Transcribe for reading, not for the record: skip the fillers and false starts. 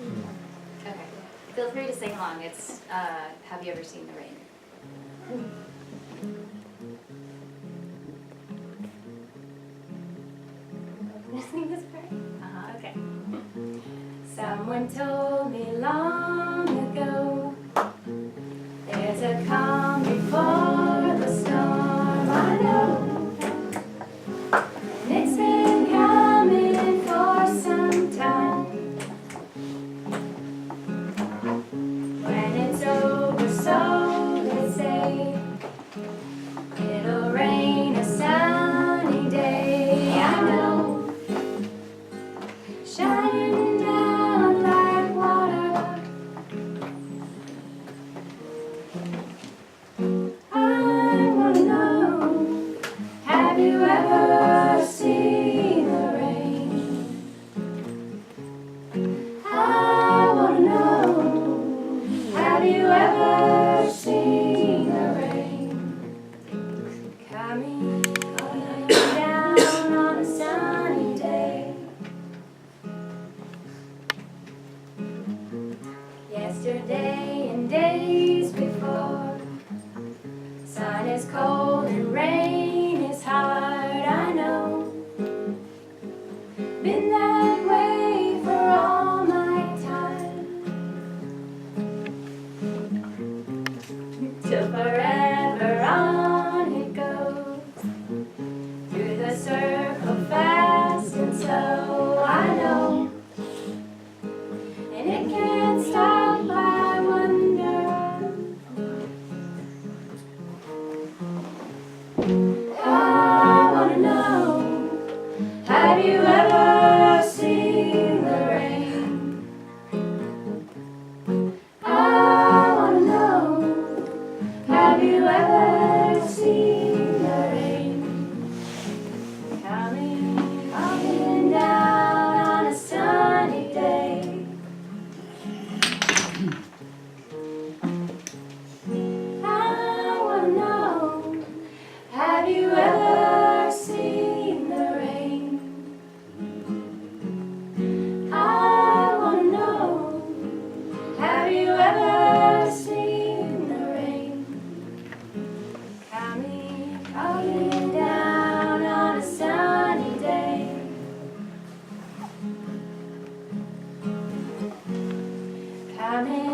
Okay. Feel free to sing along. It's Have You Ever Seen the Rain? Sing this part? Okay. Someone told me long ago there's a calm before the storm. I know. And it's been coming for some time. When it's over, so they say, it'll rain a sunny day. I know. Shining down like water. I wanna know, have you ever seen the rain? I wanna know, have you ever seen the rain? Coming down on a sunny day. Yesterday and days before, sun is cold and rain is hard. I know, been that way for all my time. Till forever on it goes, through the circle fast and slow. I know, and it can't stop. I wonder, I wanna know, have you ever seen the rain? I wanna know, have you ever seen the rain? Coming down on a sunny day. I wanna know, have you ever seen the rain? I wanna know, have you ever seen the rain? Coming down on a sunny day. Coming